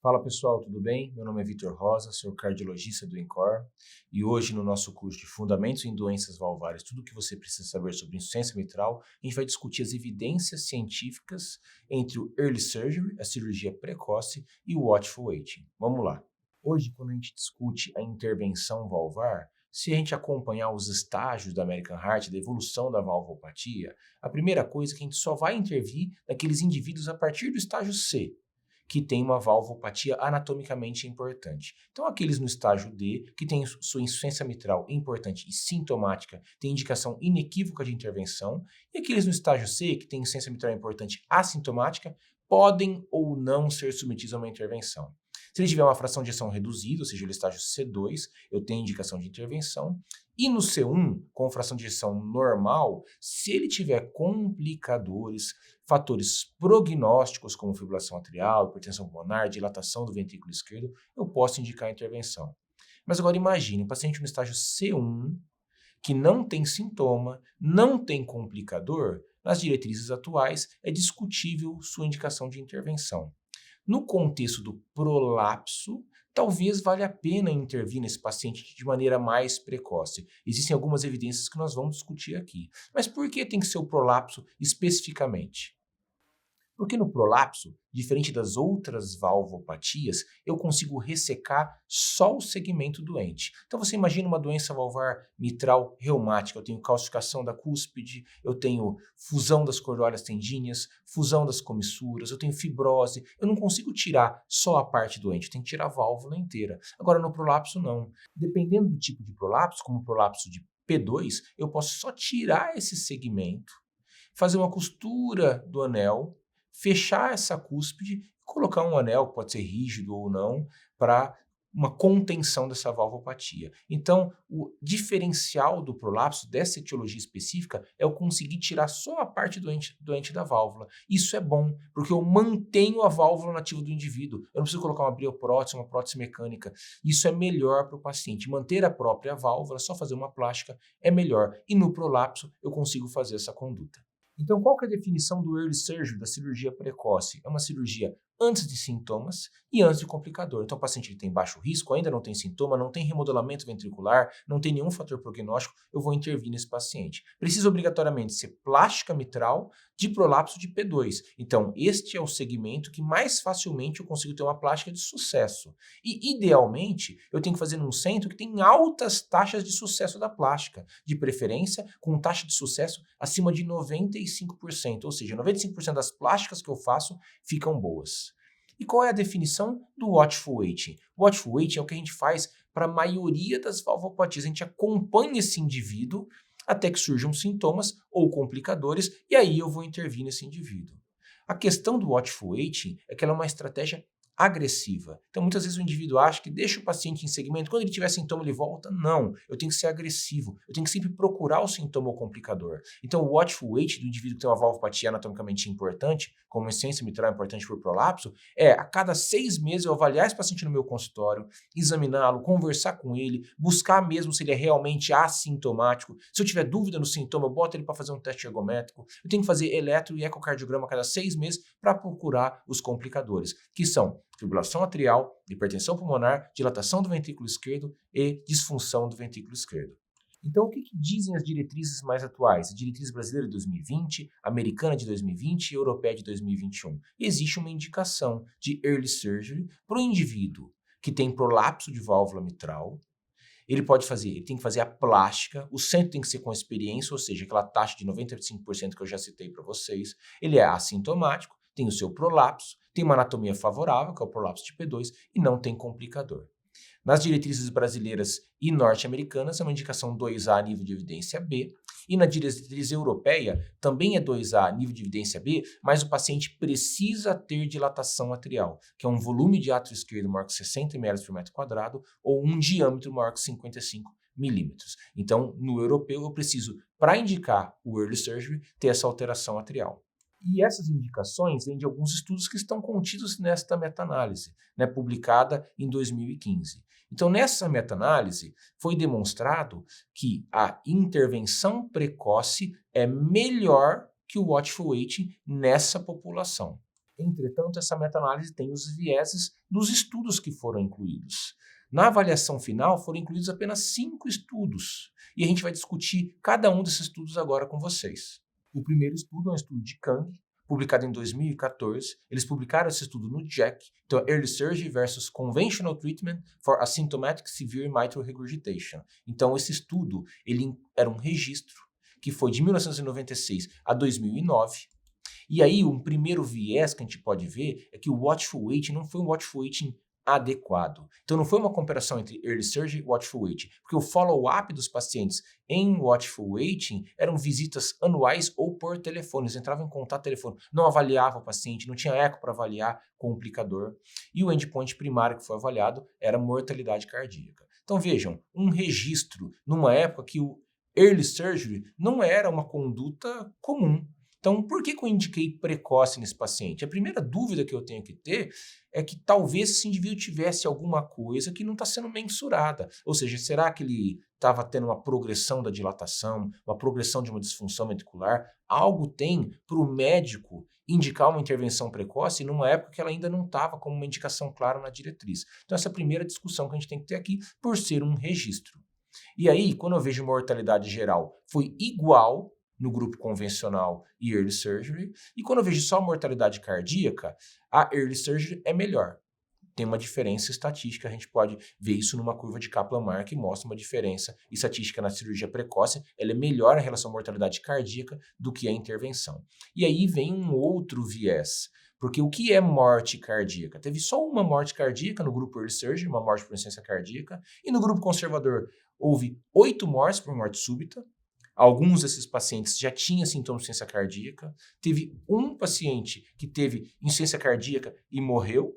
Fala pessoal, tudo bem? Meu nome é Vitor Rosa, sou cardiologista do INCOR e hoje no nosso curso de Fundamentos em Doenças Valvárias, tudo o que você precisa saber sobre insuficiência mitral, a gente vai discutir as evidências científicas entre o Early Surgery, a cirurgia precoce, e o Watchful Waiting. Vamos lá. Hoje, quando a gente discute a intervenção valvar, se a gente acompanhar os estágios da American Heart, da evolução da valvopatia, a primeira coisa é que a gente só vai intervir naqueles indivíduos a partir do estágio C, que tem uma valvopatia anatomicamente importante. Então, aqueles no estágio D, que tem sua insuficiência mitral importante e sintomática, tem indicação inequívoca de intervenção, e aqueles no estágio C, que tem insuficiência mitral importante assintomática, podem ou não ser submetidos a uma intervenção. Se ele tiver uma fração de ejeção reduzida, ou seja, o estágio C2, eu tenho indicação de intervenção. E no C1, com fração de ejeção normal, se ele tiver complicadores, fatores prognósticos como fibrilação atrial, hipertensão pulmonar, dilatação do ventrículo esquerdo, eu posso indicar a intervenção. Mas agora imagine um paciente no estágio C1, que não tem sintoma, não tem complicador, nas diretrizes atuais é discutível sua indicação de intervenção. No contexto do prolapso, talvez valha a pena intervir nesse paciente de maneira mais precoce. Existem algumas evidências que nós vamos discutir aqui. Mas por que tem que ser o prolapso especificamente? Porque no prolapso, diferente das outras valvopatias, eu consigo ressecar só o segmento doente. Então você imagina uma doença valvar mitral reumática, eu tenho calcificação da cúspide, eu tenho fusão das cordóias tendíneas, fusão das comissuras, eu tenho fibrose, eu não consigo tirar só a parte doente, eu tenho que tirar a válvula inteira. Agora no prolapso não. Dependendo do tipo de prolapso, como o prolapso de P2, eu posso só tirar esse segmento, fazer uma costura do anel, fechar essa cúspide e colocar um anel, pode ser rígido ou não, para uma contenção dessa valvopatia. Então, o diferencial do prolapso, dessa etiologia específica, é eu conseguir tirar só a parte doente da válvula. Isso é bom, porque eu mantenho a válvula nativa do indivíduo. Eu não preciso colocar uma brioprótese, uma prótese mecânica. Isso é melhor para o paciente. Manter a própria válvula, só fazer uma plástica, é melhor. E no prolapso, eu consigo fazer essa conduta. Então, qual que é a definição do early surgery, da cirurgia precoce? É uma cirurgia antes de sintomas e antes de complicador. Então, o paciente tem baixo risco, ainda não tem sintoma, não tem remodelamento ventricular, não tem nenhum fator prognóstico, eu vou intervir nesse paciente. Precisa obrigatoriamente ser plástica mitral de prolapso de P2. Então, este é o segmento que mais facilmente eu consigo ter uma plástica de sucesso. E, idealmente, eu tenho que fazer num centro que tem altas taxas de sucesso da plástica, de preferência com taxa de sucesso acima de 95%, ou seja, 95% das plásticas que eu faço ficam boas. E qual é a definição do Watchful Waiting? O Watchful Waiting é o que a gente faz para a maioria das valvopatias. A gente acompanha esse indivíduo até que surjam sintomas ou complicadores e aí eu vou intervir nesse indivíduo. A questão do Watchful Waiting é que ela é uma estratégia agressiva. Então, muitas vezes o indivíduo acha que deixa o paciente em segmento, quando ele tiver sintoma ele volta. Não, eu tenho que ser agressivo, eu tenho que sempre procurar o sintoma ou complicador. Então, o watchful wait do indivíduo que tem uma valvopatia anatomicamente importante, como insuficiência mitral importante por prolapso, é a cada 6 meses eu avaliar esse paciente no meu consultório, examiná-lo, conversar com ele, buscar mesmo se ele é realmente assintomático. Se eu tiver dúvida no sintoma, eu boto ele para fazer um teste ergométrico. Eu tenho que fazer eletro e ecocardiograma a cada 6 meses para procurar os complicadores, que são fibrilação atrial, hipertensão pulmonar, dilatação do ventrículo esquerdo e disfunção do ventrículo esquerdo. Então, o que dizem as diretrizes mais atuais? A diretriz brasileira de 2020, americana de 2020 e europeia de 2021. Existe uma indicação de early surgery para o indivíduo que tem prolapso de válvula mitral. Ele tem que fazer a plástica, o centro tem que ser com experiência, ou seja, aquela taxa de 95% que eu já citei para vocês. Ele é assintomático, tem o seu prolapso, tem uma anatomia favorável, que é o prolapso de P2, e não tem complicador. Nas diretrizes brasileiras e norte-americanas, é uma indicação 2A nível de evidência B, e na diretriz europeia também é 2A nível de evidência B, mas o paciente precisa ter dilatação atrial, que é um volume de átrio esquerdo maior que 60 ml por metro quadrado ou um diâmetro maior que 55 milímetros. Então, no europeu, eu preciso, para indicar o early surgery, ter essa alteração atrial. E essas indicações vêm de alguns estudos que estão contidos nesta meta-análise, publicada em 2015. Então, nessa meta-análise, foi demonstrado que a intervenção precoce é melhor que o watchful waiting nessa população. Entretanto, essa meta-análise tem os vieses dos estudos que foram incluídos. Na avaliação final, foram incluídos apenas 5 estudos, e a gente vai discutir cada um desses estudos agora com vocês. O primeiro estudo é um estudo de Kang, publicado em 2014. Eles publicaram esse estudo no JACC, então Early Surgery versus Conventional Treatment for Asymptomatic Severe Mitral Regurgitation. Então, esse estudo ele era um registro que foi de 1996 a 2009. E aí, um primeiro viés que a gente pode ver é que o watchful waiting não foi um watchful waiting adequado. Então, não foi uma comparação entre early surgery e watchful waiting, porque o follow-up dos pacientes em watchful waiting eram visitas anuais ou por telefone. Eles entravam em contato telefone, não avaliavam o paciente, não tinha eco para avaliar complicador. E o endpoint primário que foi avaliado era mortalidade cardíaca. Então, vejam, um registro numa época que o early surgery não era uma conduta comum. Então, por que eu indiquei precoce nesse paciente? A primeira dúvida que eu tenho que ter é que talvez esse indivíduo tivesse alguma coisa que não está sendo mensurada. Ou seja, será que ele estava tendo uma progressão da dilatação, uma progressão de uma disfunção ventricular? Algo tem para o médico indicar uma intervenção precoce numa época que ela ainda não estava como uma indicação clara na diretriz. Então, essa é a primeira discussão que a gente tem que ter aqui por ser um registro. E aí, quando eu vejo mortalidade geral, foi igual no grupo convencional e early surgery, e quando eu vejo só mortalidade cardíaca, a early surgery é melhor. Tem uma diferença estatística, a gente pode ver isso numa curva de Kaplan-Meier que mostra uma diferença estatística na cirurgia precoce, ela é melhor em relação à mortalidade cardíaca do que a intervenção. E aí vem um outro viés, porque o que é morte cardíaca? Teve só uma morte cardíaca no grupo early surgery, uma morte por insuficiência cardíaca, e no grupo conservador houve 8 mortes por morte súbita. Alguns desses pacientes já tinham sintomas de insuficiência cardíaca. Teve um paciente que teve insuficiência cardíaca e morreu.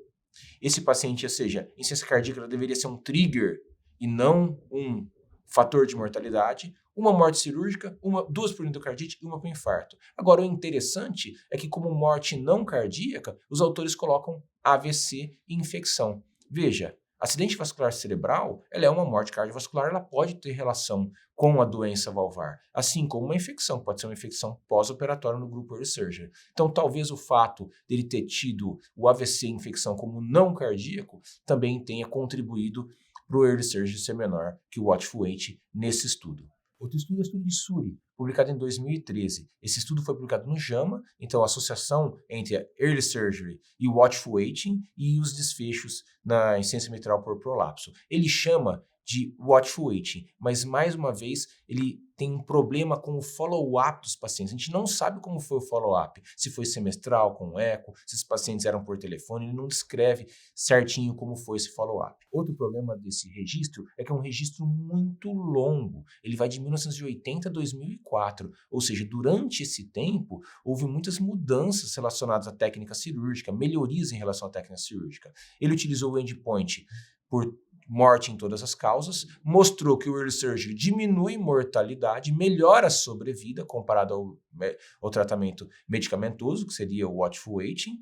Esse paciente, ou seja, insuficiência cardíaca deveria ser um trigger e não um fator de mortalidade. Uma morte cirúrgica, duas por endocardite e uma por infarto. Agora, o interessante é que, como morte não cardíaca, os autores colocam AVC e infecção. Veja, acidente vascular cerebral, ela é uma morte cardiovascular, ela pode ter relação com a doença valvar, assim como uma infecção, pode ser uma infecção pós-operatória no grupo early surgery. Então, talvez o fato dele ter tido o AVC e infecção como não cardíaco também tenha contribuído para o early surgery ser menor que o watchful waiting nesse estudo. Outro estudo é o estudo de Suri, publicado em 2013. Esse estudo foi publicado no JAMA, então a associação entre a early surgery e o watchful waiting e os desfechos na insuficiência mitral por prolapso. Ele chama de watchful waiting, mas mais uma vez ele tem um problema com o follow-up dos pacientes. A gente não sabe como foi o follow-up, se foi semestral, com eco, se esses pacientes eram por telefone, ele não descreve certinho como foi esse follow-up. Outro problema desse registro é que é um registro muito longo, ele vai de 1980 a 2004, ou seja, durante esse tempo houve muitas mudanças relacionadas à técnica cirúrgica, melhorias em relação à técnica cirúrgica. Ele utilizou o endpoint por morte em todas as causas, mostrou que o early surgery diminui mortalidade, melhora a sobrevida comparado ao tratamento medicamentoso, que seria o watchful waiting.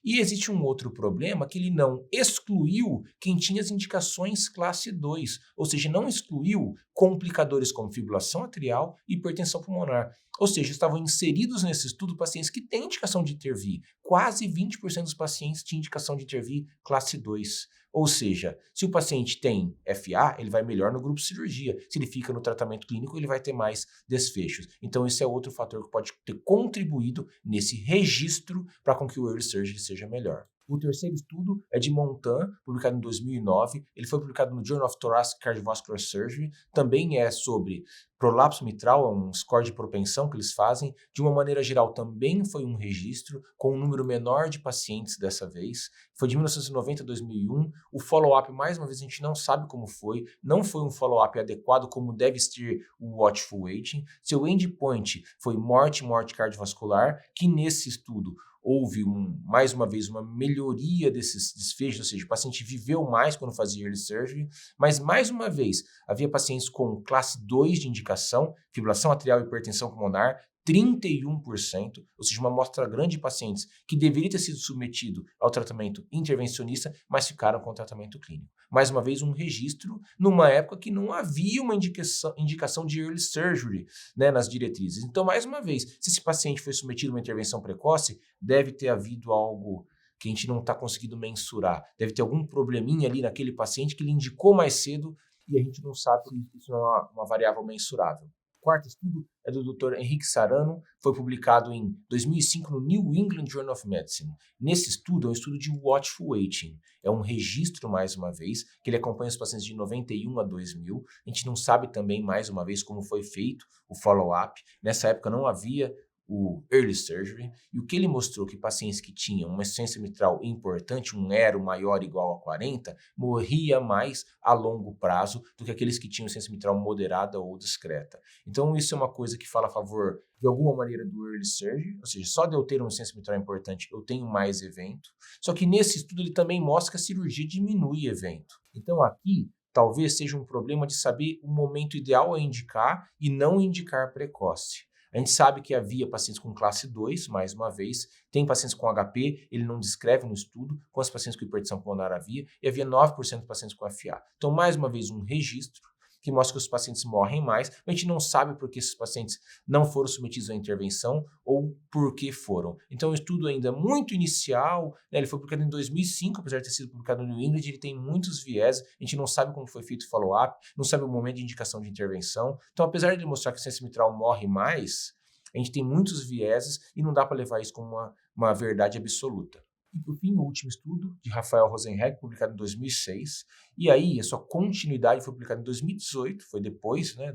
E existe um outro problema que ele não excluiu quem tinha as indicações classe 2, ou seja, não excluiu complicadores como fibrilação atrial e hipertensão pulmonar. Ou seja, estavam inseridos nesse estudo pacientes que têm indicação de intervir. Quase 20% dos pacientes tinham indicação de intervir classe 2. Ou seja, se o paciente tem FA, ele vai melhor no grupo cirurgia. Se ele fica no tratamento clínico, ele vai ter mais desfechos. Então, esse é outro fator que pode ter contribuído nesse registro para com que o early surgery seja melhor. O terceiro estudo é de Montan, publicado em 2009. Ele foi publicado no Journal of Thoracic Cardiovascular Surgery. Também é sobre prolapso mitral, é um score de propensão que eles fazem. De uma maneira geral, também foi um registro com um número menor de pacientes dessa vez. Foi de 1990 a 2001. O follow-up, mais uma vez, a gente não sabe como foi. Não foi um follow-up adequado como deve ser o watchful waiting. Seu endpoint foi morte cardiovascular, que nesse estudo houve, mais uma vez, uma melhoria desses desfechos, ou seja, o paciente viveu mais quando fazia early surgery, mas, mais uma vez, havia pacientes com classe 2 de indicação, fibrilação atrial e hipertensão pulmonar, 31%, ou seja, uma amostra grande de pacientes que deveria ter sido submetido ao tratamento intervencionista, mas ficaram com o tratamento clínico. Mais uma vez, um registro numa época que não havia uma indicação de early surgery, né, nas diretrizes. Então, mais uma vez, se esse paciente foi submetido a uma intervenção precoce, deve ter havido algo que a gente não está conseguindo mensurar. Deve ter algum probleminha ali naquele paciente que ele indicou mais cedo e a gente não sabe porque isso não é uma variável mensurável. O quarto estudo é do Dr. Henrique Sarano, foi publicado em 2005 no New England Journal of Medicine. Nesse estudo, é um estudo de watchful waiting. É um registro, mais uma vez, que ele acompanha os pacientes de 91 a 2000. A gente não sabe também, mais uma vez, como foi feito o follow-up. Nessa época não havia o early surgery, e o que ele mostrou que pacientes que tinham uma insuficiência mitral importante, um ERO maior ou igual a 40, morria mais a longo prazo do que aqueles que tinham insuficiência mitral moderada ou discreta. Então isso é uma coisa que fala a favor, de alguma maneira, do early surgery, ou seja, só de eu ter uma insuficiência mitral importante, eu tenho mais evento. Só que nesse estudo ele também mostra que a cirurgia diminui evento. Então aqui, talvez seja um problema de saber o momento ideal a indicar e não indicar precoce. A gente sabe que havia pacientes com classe 2, mais uma vez, tem pacientes com HP, ele não descreve no estudo, quantos pacientes com hipertensão pulmonar havia, e havia 9% de pacientes com FA. Então, mais uma vez, um registro que mostra que os pacientes morrem mais, mas a gente não sabe por que esses pacientes não foram submetidos à intervenção ou por que foram. Então, o estudo ainda é muito inicial, né? Ele foi publicado em 2005, apesar de ter sido publicado no New England, ele tem muitos viés, a gente não sabe como foi feito o follow-up, não sabe o momento de indicação de intervenção. Então, apesar de ele mostrar que a insuficiência mitral morre mais, a gente tem muitos vieses e não dá para levar isso como uma verdade absoluta. E, por fim, o último estudo, de Rafael Rosenheg, publicado em 2006. E aí, a sua continuidade foi publicada em 2018, foi depois, né,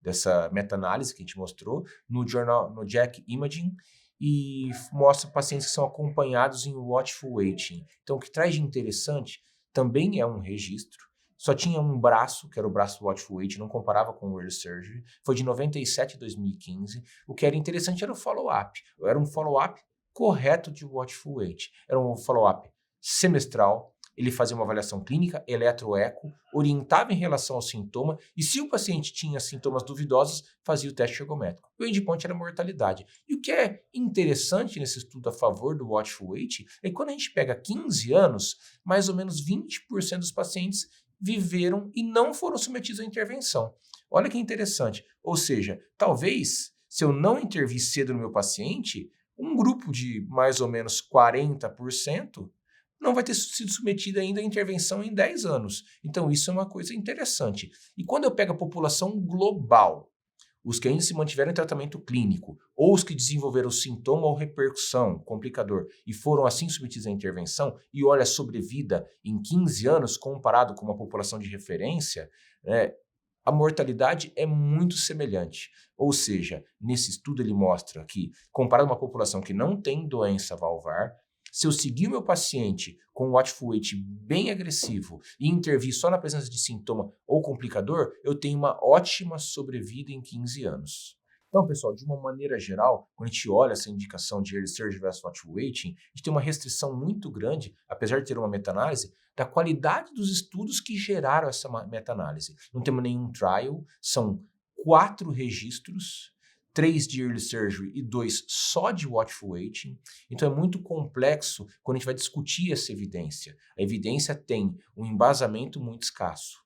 dessa meta-análise que a gente mostrou, no JACC Imaging, e mostra pacientes que são acompanhados em watchful waiting. Então, o que traz de interessante também é um registro. Só tinha um braço, que era o braço watchful waiting, não comparava com o early surgery. Foi de 97 a 2015. O que era interessante era o follow-up. Era um follow-up correto de watchful waiting. Era um follow-up semestral, ele fazia uma avaliação clínica, eletroeco, orientava em relação ao sintoma e se o paciente tinha sintomas duvidosos, fazia o teste ergométrico. O endpoint era a mortalidade. E o que é interessante nesse estudo a favor do watchful waiting é que quando a gente pega 15 anos, mais ou menos 20% dos pacientes viveram e não foram submetidos à intervenção. Olha que interessante. Ou seja, talvez, se eu não intervir cedo no meu paciente, um grupo de mais ou menos 40% não vai ter sido submetido ainda à intervenção em 10 anos. Então, isso é uma coisa interessante. E quando eu pego a população global, os que ainda se mantiveram em tratamento clínico, ou os que desenvolveram sintoma ou repercussão, complicador, e foram assim submetidos à intervenção, e olha a sobrevida em 15 anos comparado com uma população de referência, a mortalidade é muito semelhante. Ou seja, nesse estudo ele mostra que, comparado a uma população que não tem doença valvar, se eu seguir o meu paciente com um watchful waiting bem agressivo e intervir só na presença de sintoma ou complicador, eu tenho uma ótima sobrevida em 15 anos. Então, pessoal, de uma maneira geral, quando a gente olha essa indicação de early surgery versus watchful waiting, a gente tem uma restrição muito grande, apesar de ter uma meta-análise, da qualidade dos estudos que geraram essa meta-análise. Não temos nenhum trial, são 4 registros, 3 de early surgery e 2 só de watchful waiting. Então é muito complexo quando a gente vai discutir essa evidência. A evidência tem um embasamento muito escasso.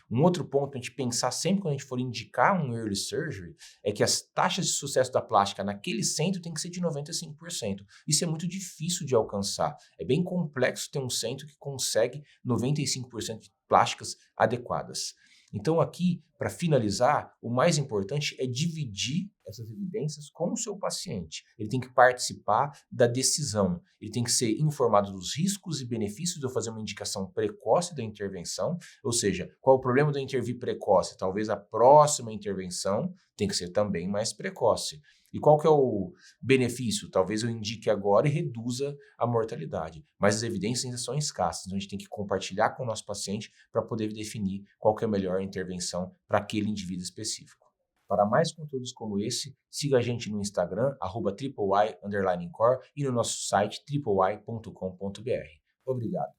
Um outro ponto a gente pensar sempre quando a gente for indicar um early surgery é que as taxas de sucesso da plástica naquele centro tem que ser de 95%. Isso é muito difícil de alcançar. É bem complexo ter um centro que consegue 95% de plásticas adequadas. Então aqui, para finalizar, o mais importante é dividir essas evidências com o seu paciente. Ele tem que participar da decisão, ele tem que ser informado dos riscos e benefícios de eu fazer uma indicação precoce da intervenção, ou seja, qual o problema de eu intervir precoce? Talvez a próxima intervenção tem que ser também mais precoce. E qual que é o benefício? Talvez eu indique agora e reduza a mortalidade. Mas as evidências ainda são escassas, então a gente tem que compartilhar com o nosso paciente para poder definir qual que é a melhor intervenção para aquele indivíduo específico. Para mais conteúdos como esse, siga a gente no Instagram, @tripley_core e no nosso site tripley.com.br. Obrigado.